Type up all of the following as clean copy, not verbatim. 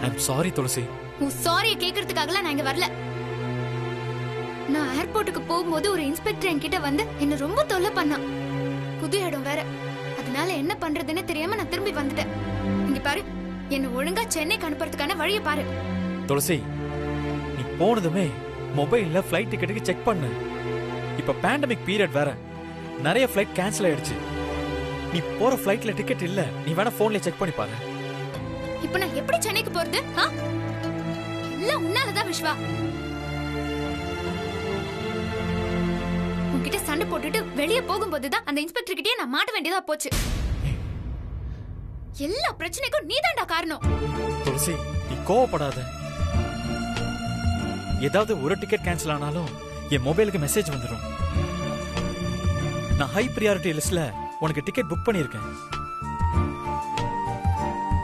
I'm sorry துளசி. உன் சாரியை கேக்குறதுக்காகலாம் நான் இங்க வரல. நான் ஏர்போர்ட்டுக்கு போகும்போது ஒரு இன்ஸ்பெக்டர் என்கிட்ட வந்து என்ன ரொம்ப தொல்லை பண்ணான். புது இடம் வேற, அதனால என்ன பண்றதுன்னு தெரியாம நான் திரும்பி வந்துட்டேன். இங்க பாரு, என்ன ஒழுங்கா சென்னைக்கு அனுப்புறதுக்கான வழியை பாரு. துளசி, நீ போனதுமே மொபைல்ல ஃபிளைட் டிக்கெட்டுக்கு செக் பண்ணு. இப்ப பேண்டமிக் பீரியட் வேற, நிறைய ஃபிளைட் கேன்சல் ஆயிடுச்சு. நீ போற ஃபிளைட்ல டிக்கெட் இல்ல, நீ வேணா போன்ல செக் பண்ணி பாரு. இப்ப நான் எப்படி சென்னைக்கு போறது? எல்லாம் உன்னாலதான் விஸ்வா. உன்கிட்ட சண்டை போட்டுட்டு வெளியே போகும்போதுதான் அந்த இன்ஸ்பெக்டர் கிட்டே நான் மாட்ட வேண்டியதா போச்சு. எல்லா பிரச்சனைக்கும் நீதான்டா காரணம். துளசி, நீ கோவப்படாத. ஏதாவது ஒரு டிக்கெட் கேன்சல் ஆனாலும் என் மொபைலுக்கு மெசேஜ் வந்துடும். நான் ஹை பிரியாரிட்டி லிஸ்ட்ல உனக்கு டிக்கெட் புக் பண்ணிருக்கேன்.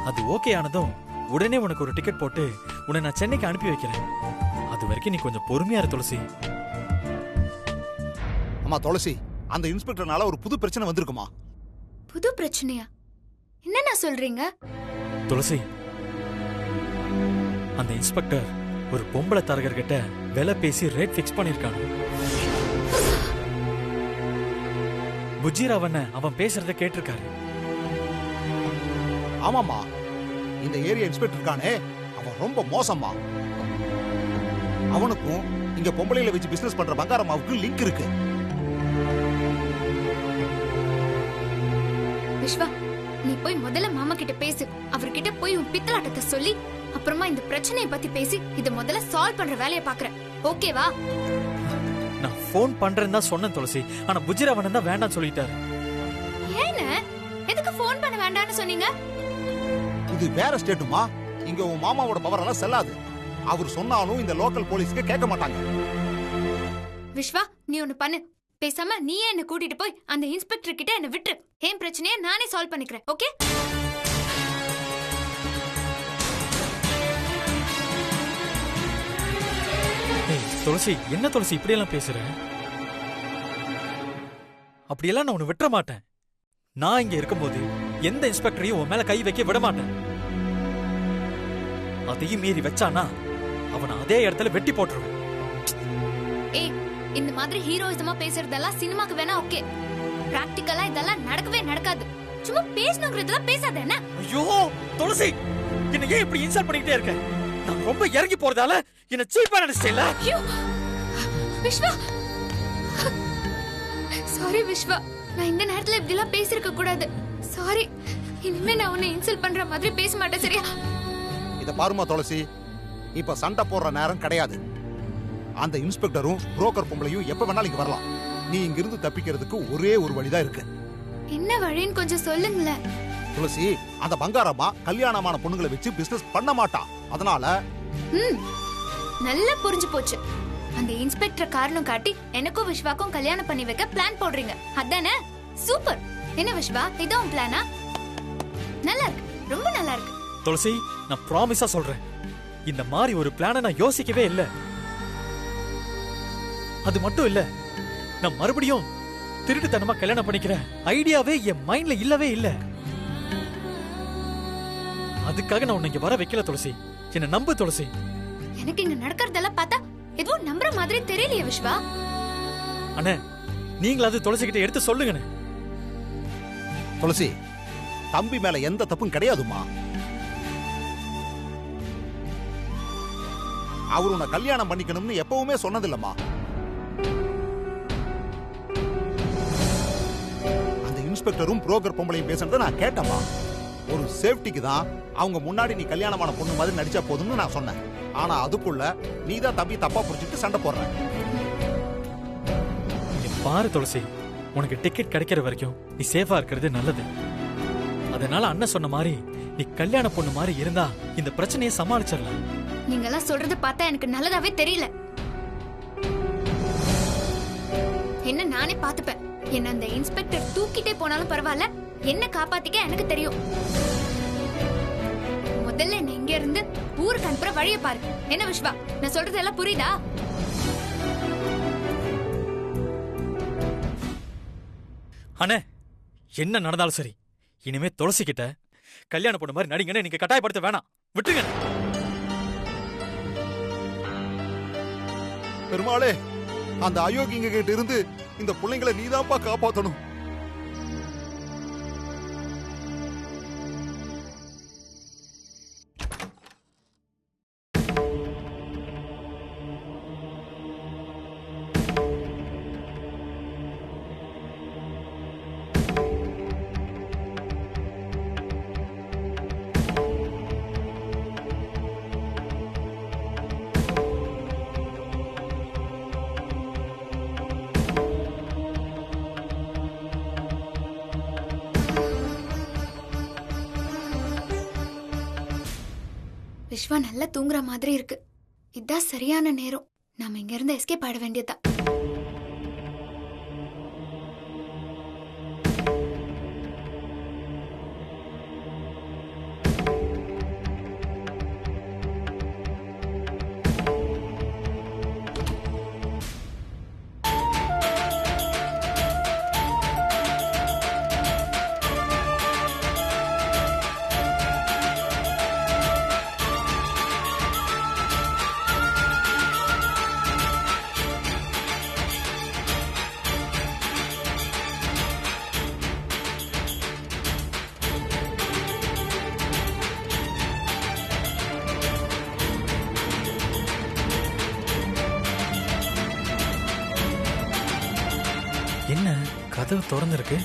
அது ஓகே ஆனதும் உடனே உனக்கு ஒரு டிக்கெட் போட்டு உன்னை நான் சென்னைக்கு அனுப்பி வைக்கிறேன். அது வரைக்கும் நீ கொஞ்சம் பொறுமையா இரு துளசி. அம்மா துளசி, அந்த இன்ஸ்பெக்டர்னால ஒரு புது பிரச்சனை வந்திருக்குமா? புது பிரச்சனையா? என்னன்னா சொல்றீங்க? துளசி, அந்த இன்ஸ்பெக்டர் ஒரு பொம்பளை தரகர்கிட்ட விலை பேசி ரேட் பிக்ஸ் பண்ணிருக்காங்க. புஜிராவண்ண அவன் பேசுறத கேட்டிருக்காரு. ஆமாமா, இந்த ஏரியா இன்ஸ்பெக்டர் இருக்கானே, அவன் ரொம்ப மோசமா. அவனுக்கும் இங்க பொம்பளையில வச்சு பிசினஸ் பண்ற பங்காரம்மாவுக்கு லிங்க் இருக்கு. விஸ்வா, நீ போய் முதல்ல மாமா கிட்ட பேசு. அவர்கிட்ட போய் உன் பித்தலாட்டத்தை சொல்லி அப்புறமா இந்த பிரச்சனையை பத்தி பேசி இத முதல்ல சால்வ் பண்ற வேலையை பாக்குறேன். ஓகேவா? நான் போன் பண்றேன்னு தான் சொன்னேன் துளசி. ஆனா புஜிராவண்ணன் தான் வேண்டாம் சொல்லிட்டாரு. ஏன்னு? எதுக்கு போன் பண்ண வேண்டாம்னு சொன்னீங்க? இது வேற ஸ்டேட்டுமா, இங்க உன் மாமாவோட பவர் எல்லாம் செல்லாது. அவர் சொன்னாலும் இந்த லோக்கல் போலீஸ்க்கு கேட்க மாட்டாங்க. விஸ்வா, நீ ஒண்ணு பண்ணு. பேசாம நீயே என்ன கூட்டிட்டு போய் அந்த இன்ஸ்பெக்டர் கிட்ட என்ன விட்டு என் பிரச்சனையை நானே சால்வ் பண்ணிக்கிறேன். ஓகே? துளசி, என்ன துளசி இப்படி எல்லாம் பேசுற? அப்படியெல்லாம் நான் உன்னை விட்டுற மாட்டேன். நான் இங்க இருக்கும்போது எந்த இன்ஸ்பெக்டரையும் உன் மேல கை வைக்க விட மாட்டேன். அதையும் மீறி வச்சானா அவனை அதே இடத்துல வெட்டி போட்டுருவேன். ஏய், இந்த மாதிரி ஹீரோயிசமா பேசுறதெல்லாம் சினிமாக்கு வேணா ஓகே. பிராக்டிகலா இதெல்லாம் நடக்கவே நடக்காது. சும்மா பேசணுங்கிறதெல்லாம் பேசாத என்ன? ஐயோ துளசி, என்ன ஏன் இப்படி இன்சல்ட் பண்ணிட்டே இருக்க? நான் ரொம்ப இறங்கி போறதால என்ன சீப்பா நினைச்சேல. ஐயோ விஸ்வா, சாரி விஸ்வா, நான் இந்த நேரத்துல இப்படி எல்லாம் பேசிருக்க கூடாது. சாரி. இனிமே நான் உன்னை இன்சல்ட் பண்ற மாதிரி பேச மாட்டேன், சரியா? இத பாருமா துளசி, இப்ப சண்டை போடுற நேரம் கிடையாது. அந்த இன்ஸ்பெக்டரும் புரோக்கர் பொம்பளையும் எப்ப வேணாலும் இங்க வரலாம். நீ இங்கிருந்து தப்பிக்கிறதுக்கு ஒரே ஒரு வழிதான் இருக்கு. என்ன வழின்னு கொஞ்சம் சொல்லுங்களேன். துளசி, அந்த பங்காரம்மா கல்யாணமான பொண்ணுங்களை வச்சு பிசினஸ் பண்ண மாட்டான். அதனால நல்லா புரிஞ்சு போச்சு. அந்த இன்ஸ்பெக்டர் காரணம் காட்டி எனக்கும் விஸ்வாக்கும் கல்யாணம் பண்ணி வைக்க பிளான் போடுறீங்க, அதானே? சூப்பர். என்ன விஸ்வா, இதான் பிளானா? நல்லா இருக்கு, ரொம்ப நல்லா இருக்கு. துளசி, நான் ப்ராமிஸா சொல்றேன், இந்த மாதிரி ஒரு பிளானை நான் யோசிக்கவே இல்ல. அது மட்டும் இல்ல, நான் மறுபடியும் திருட்டுத்தனமா கல்யாணம் பண்ணிக்கிற ஐடியாவே என் மைண்ட்ல இல்லவே இல்ல. அதுக்காக நான் உன்னை இங்க வர வைக்கல துளசி. என்ன நம்பு துளசி. எனக்கு இங்க நடக்கிறதெல்லாம் பார்த்தா எதுவும் நம்புற மாதிரி தெரியலையே விஸ்வா. அண்ணே, நீங்களாவது துளசி கிட்ட எடுத்து சொல்லுங்க. துளசி, தம்பி மேல எந்த தப்பும் கிடையாதுமா. அவர் உன்னை கல்யாணம் பண்ணிக்கணும்னு எப்பவுமே சொன்னதில்லம்மா. அந்த இன்ஸ்பெக்டரும் புரோக்கர் பொம்பளையும் பேசுறத நான் கேட்டம்மா. ஒரு சேஃப்டிக்கு தான் அவங்க முன்னாடி நீ கல்யாணமான பொண்ணு மாதிரி நடிச்சா போதும்னு நான் சொன்னேன். ஆனா அதுக்குள்ள நீ தான் தம்பி தப்பா புரிஞ்சுட்டு சண்டை போடுற. பாரு துளசி, உனக்கு டிக்கெட் கிடைக்கிற வரைக்கும் நீ சேஃபா இருக்கிறது நல்லது. அதனால அண்ணன் சொன்ன மாதிரி நீ கல்யாண பொண்ணு மாதிரி இருந்தா இந்த பிரச்சனையை சமாளிச்சிடலாம். நீங்க எல்லாம் சொல்றது பார்த்தா எனக்கு நல்லதாவே தெரியல. என்ன நானே பாத்துப்பேன். என்ன அந்த இன்ஸ்பெக்டர் தூக்கிட்டே போனாலும் பரவாயில்ல, என்ன காப்பாத்திக்க எனக்கு தெரியும். முதல்ல என்ன இங்க இருந்து ஊருக்கு அனுப்புற வழியை பாரு. என்ன விஸ்வா, நான் சொல்றது எல்லாம் புரியுதா? அண்ணே, என்ன நடந்தாலும் சரி, இனிமே துளசி கிட்ட கல்யாண பொண்ணு மாதிரி நடிங்கன்னு நீங்க கட்டாயப்படுத்த வேணாம், விட்டுருங்க. பெருமாளே, அந்த அயோக்கியங்க கிட்ட இருந்து இந்த பிள்ளைங்களை நீதான்ப்பா காப்பாத்தணும். விஸ்வா நல்லா தூங்குற மாதிரி இருக்கு. இதான் சரியான நேரம். நாம இங்க இருந்து எஸ்கேப் ஆட வேண்டியதுதான். என்ன கதவு திறந்திருக்கு?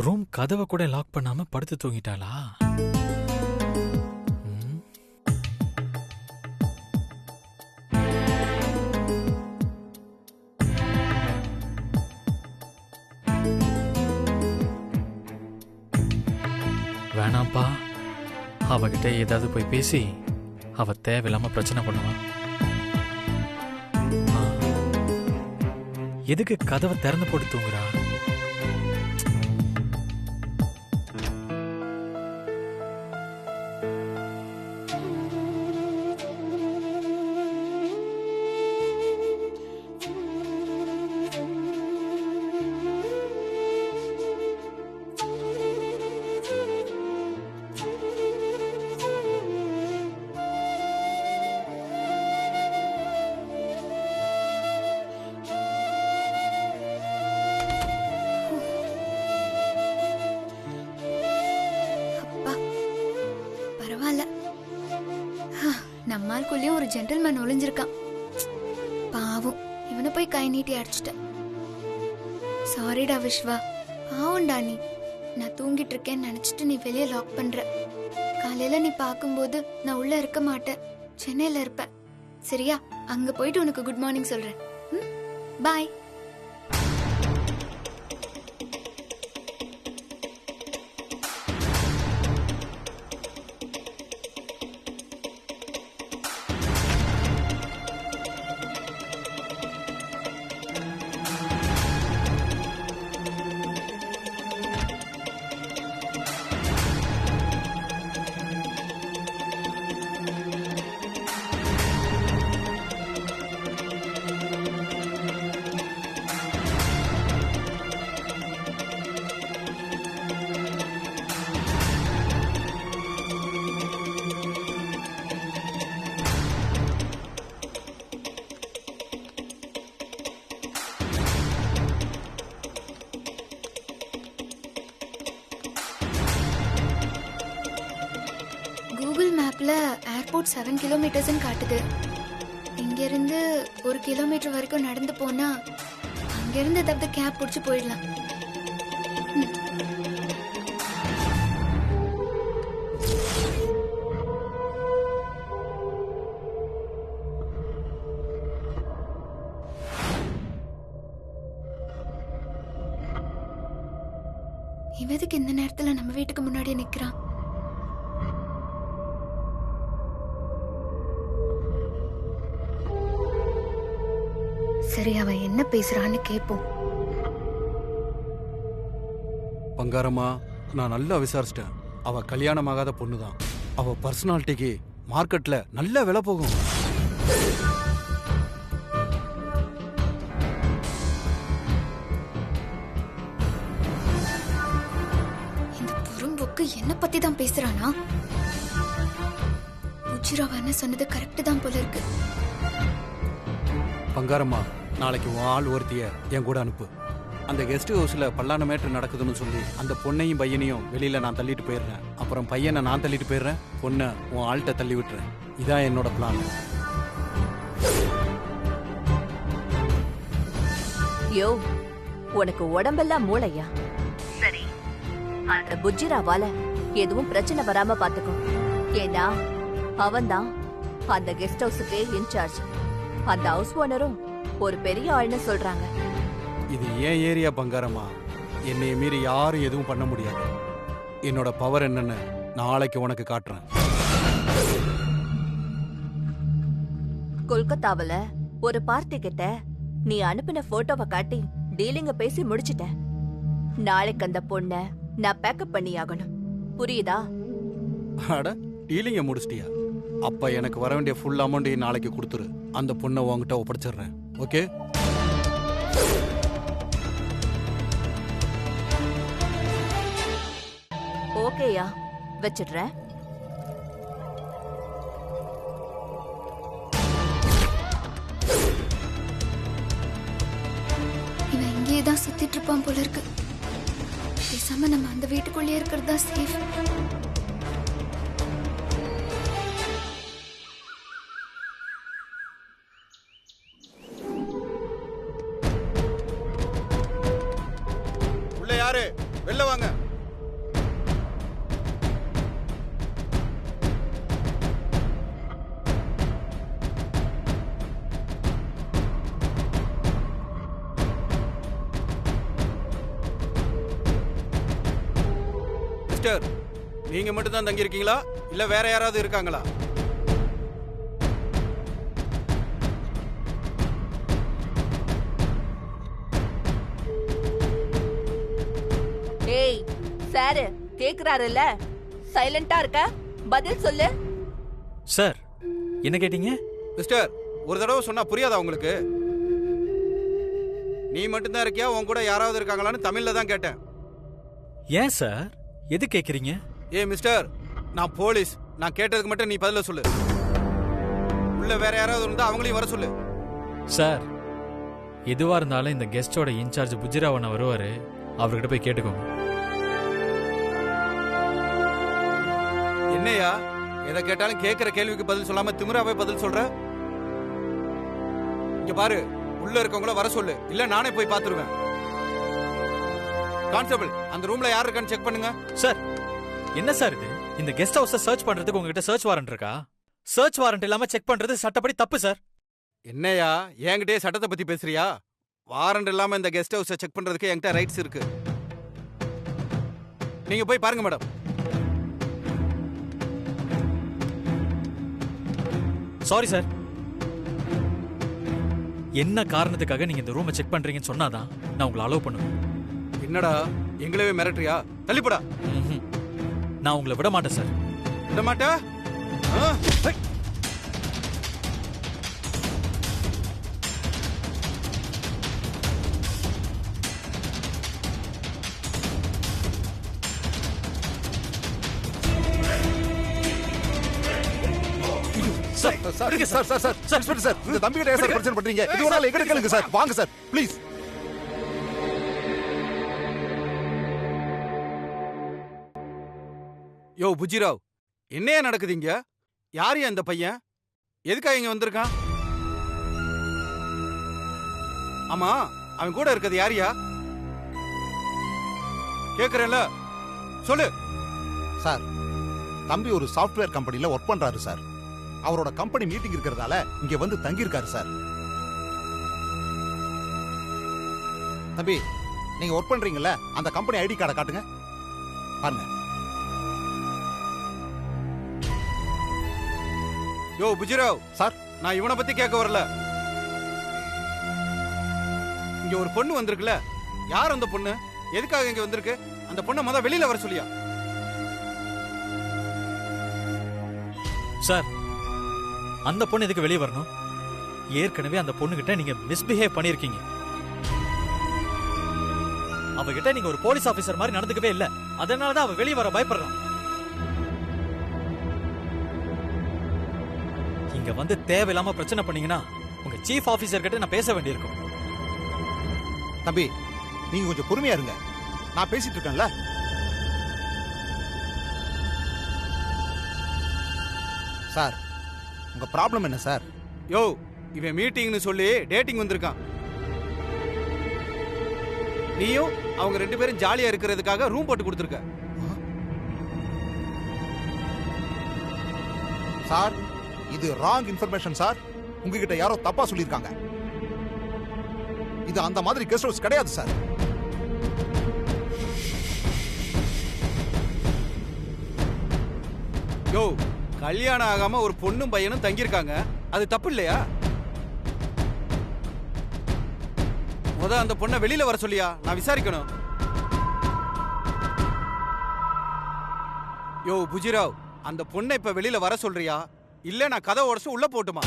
ரூம் கதவை கூட லாக் பண்ணாம படுத்து தூங்கிட்டாளா? ம். வேணாம்ப்பா, அவகிட்ட ஏதாவது போய் பேசி அவ தேவையில்லாம பிரச்சனை பண்ணுவான். ஆ. எதுக்கு கதவை திறந்து போட்டு தூங்குறா? நம்மால்குள்ளேயும் ஒரு ஜென்டில்மேன் ஒளிஞ்சிருக்கான். பாவம், இவனை போய் கை நீட்டி அடிச்சிட்ட. சாரிடா விஸ்வா, பாவம்டா நீ. நான் தூங்கிட்டு இருக்கேன்னு நினைச்சிட்டு நீ வெளியே லாக் பண்ற. காலையில நீ பார்க்கும்போது நான் உள்ள இருக்க மாட்டேன், சென்னையில இருப்பேன். சரியா? அங்க போயிட்டு உனக்கு குட் மார்னிங் சொல்றேன். பாய். கூகுள் மேப்ல ஏர்போர்ட் 7 கிலோமீட்டர்ஸ் காட்டுது. இங்கிருந்து 1 கிலோமீட்டர் வரைக்கும் நடந்து போனா அங்கிருந்து ஏதாவது கேப் பிடிச்சு போயிடலாம். இவதுக்கு இந்த நேரத்துல நம்ம வீட்டுக்கு முன்னாடியே நிக்கிறான். சரி, சரி, அவ என்ன பேசுறான்னு கேப்போம். பங்காரம்மா, நான் நல்லா விசாரிச்சிட்டேன். அவ கல்யாணமாகாத பொண்ணுதான். அவ பர்சனாலிட்டிக்கு மார்க்கெட்ல நல்ல விலை போகும். இந்த புறம்போக்கு என்ன பத்தி தான் பேசுறானா? புஜிராவ என்ன சொன்னது கரெக்ட் தான் போல இருக்கு. பங்காரம்மா, நாளைக்கு உன் ஆள் ஒருத்திய என் கூட அனுப்பு. அந்த கெஸ்ட் ஹவுஸ்ல பல்லான மேட்டர் நடக்குதுன்னு சொல்லி அந்த பொண்ணையும் பையனையும் வெளியில நான் தள்ளிட்டு போயிடுறேன். அப்புறம் பையனை நான் தள்ளிட்டு போயிடுறேன், பொண்ணை உன் ஆள்கிட்ட தள்ளி விட்டுறேன். இதான் என்னோட பிளான். யோ, உனக்கு உடம்பெல்லாம் மூளையா? சரி, அந்த புஜ்ஜிராவால எதுவும் பிரச்சனை வராம பாத்துக்கோ. ஏன்னா அவன்தான் அந்த கெஸ்ட் ஹவுஸுக்கு இன்சார்ஜ். அந்த ஹவுஸ் ஓனரும் ஒரு பெரிய ஆள்னு சொல்றாங்க. இது ஏன் ஏரியா பங்காரம்மா. என்னைய மீறி யாரும் எதுவும் பண்ண முடியாது. என்னோட பவர் என்னன்னு நாளைக்கு உனக்கு காட்டுறேன். கொல்கத்தாவுல ஒரு பார்ட்டி கிட்ட நீ அனுப்பின போட்டோவை காட்டி டீலிங்க பேசி முடிச்சிட்ட. நாளைக்கு அந்த பொண்ண நான் பேக்கப் பண்ணி ஆகணும். புரியுதா? அட, டீலிங்க முடிச்சிட்டியா? அப்ப எனக்கு வர வேண்டிய ஃபுல் அமௌண்ட்டையும் நாளைக்கு கொடுத்துரு. அந்த பொண்ணை உன்கிட்ட ஒப்படைச்சிடுறேன். ஓகே? ஓகேயா, வச்சிடுறேன். இவன் இங்கேயே தான் சுத்திட்டு இருப்பான் போல இருக்கு. பேசாம நம்ம அந்த வீட்டுக்குள்ளேயே இருக்கிறது தான் சேஃப். உள்ள யாரு? வெளில வாங்க. மிஸ்டர், நீங்க மட்டும் தான் தங்கி இருக்கீங்களா இல்ல வேற யாராவது இருக்காங்களா? ஏய் சாரு, கேக்குறாருல்ல, சைலண்டா இருக்க, பதில் சொல்லு. சார், என்ன கேட்டீங்க? மிஸ்டர், ஒரு தடவை சொன்னா புரியாதா உங்களுக்கு? நீ மட்டும் தான் இருக்கியா, உன் கூட யாராவது இருக்காங்களான்னு தமிழ்ல தான் கேட்டேன். ஏன் சார், எது கேக்குறீங்க? ஏ மிஸ்டர், நான் போலீஸ். நான் கேட்டதுக்கு மட்டும் நீ பதில சொல்லு. உள்ள வேற யாராவது இருந்தா அவங்களையும் வர சொல்லு. சார், எதுவா இருந்தாலும் இந்த கெஸ்டோட இன்சார்ஜ் புஜிராவன் வருவாரு, அவர்கிட்ட போய் கேட்டுக்கோங்க. என்னையா, எதை கேட்டாலும் கேட்கிற கேள்விக்கு பதில் சொல்லாம திமிராவே பதில் சொல்ற? இங்க பாரு, உள்ள இருக்கவங்கள வர சொல்லு, இல்ல நானே போய் பாத்துருவேன். கான்ஸ்டபிள், அந்த ரூம்ல யார் இருக்கான்னு செக் பண்ணுங்க. சார், என்ன சார் இது? இந்த கெஸ்ட் ஹவுஸ சர்ச் பண்றதுக்கு உங்ககிட்ட சர்ச் வாரண்ட் இருக்கா? சர்ச் வாரண்ட் இல்லாம செக் பண்றது சட்டப்படி தப்பு சார். என்னையா, என்கிட்டயே சட்டத்தை பத்தி பேசுறியா? வாரண்ட் இல்லாம இந்த கெஸ்ட் ஹவுஸ செக் பண்றதுக்கு என்கிட்ட ரைட்ஸ் இருக்கு. நீங்க போய் பாருங்க மேடம். Sorry sir. என்ன காரணத்துக்காக நீங்க இந்த ரூமை செக் பண்றீங்கன்னு சொன்னாதான் நான் உங்களை அலோவ் பண்ணுவேன். என்னடா, எங்களவே மிரட்டுறியா? தள்ளிப்படா. நான் உங்களை விட மாட்டேன் சார். விட மாட்டா? இந்த தம்பிகிட்ட ஏன் சார் பிரச்சனை பண்றீங்க? இது ஒரு நாள் எங்க கேளுங்க சார். வாங்க சார், ப்ளீஸ். யோ புஜிராவ், என்னையா நடக்குது இங்க? யாரையா இந்த பையன்? எதுக்காக இங்க வந்திருக்கான்? ஆமா, அவன் கூட இருக்கிறது யாரியா? கேக்குறேன்ல, சொல்லு. சார், தம்பி ஒரு சாஃப்ட்வேர் கம்பெனில ஒர்க் பண்றாரு சார். அவரோட கம்பெனி மீட்டிங் இருக்கிறதால இங்க வந்து தங்கி இருக்காரு சார். தம்பி, நீங்க ஒர்க் பண்றீங்கல்ல, அந்த கம்பெனி ஐடி கார்டை காட்டுங்க. பாருங்க. யோ புஜிராவ் சார், நான் இவனை பத்தி கேட்க வரல. இங்க ஒரு பொண்ணு வந்திருக்குல்ல, யார் அந்த பொண்ணு? எதுக்காக இங்க வந்திருக்கு? அந்த பொண்ணை முத வெளியில வர சொல்லியா? சார், அந்த பொண்ணு எதுக்கு வெளியே வரணும்? ஏற்கனவே அந்த பொண்ணுகிட்ட நீங்க மிஸ்பிஹேவ் பண்ணிருக்கீங்க. அவகிட்ட நீங்க ஒரு போலீஸ் ஆபீசர் மாதிரி நடந்துக்கவே இல்ல. அதனாலதான் அவ வெளியே வர பயப்படுறான். இங்க வந்து தேவையில்லாம பிரச்சனை பண்ணீங்கன்னா உங்க சீஃப் ஆபீசர் கிட்ட நான் பேச வேண்டியிருக்கும். தம்பி, நீங்க கொஞ்சம் பொறுமையா இருங்க. நான் பேசிட்டு இருக்கேன்ல. சார், உங்க ப்ராப்ளம் என்ன சார்? யோ, இவன் மீட்டிங்னு சொல்லி டேட்டிங் வந்திருக்கான். நீயும் அவங்க 2 பேரும் ஜாலியா இருக்கிறதுக்காக ரூம் போட்டு கொடுத்துருக்க. சார், இது ராங் இன்ஃபர்மேஷன் சார். உங்ககிட்ட யாரோ தப்பா சொல்லியிருக்காங்க. இது அந்த மாதிரி கெஸ்ட் ஹவுஸ் கிடையாது சார். யோ, கல்யாணம் ஆகாம ஒரு பொண்ணும் பையனும் தங்கியிருக்காங்க. அது தப்பு இல்லையா? முத அந்த பொண்ணை வெளியில வர சொல்லியா, நான் விசாரிக்கணும். யோ புஜிராவ், அந்த பொண்ணை இப்ப வெளியில வர சொல்றியா, இல்ல நான் கதை உடச்சு உள்ள போட்டுமா?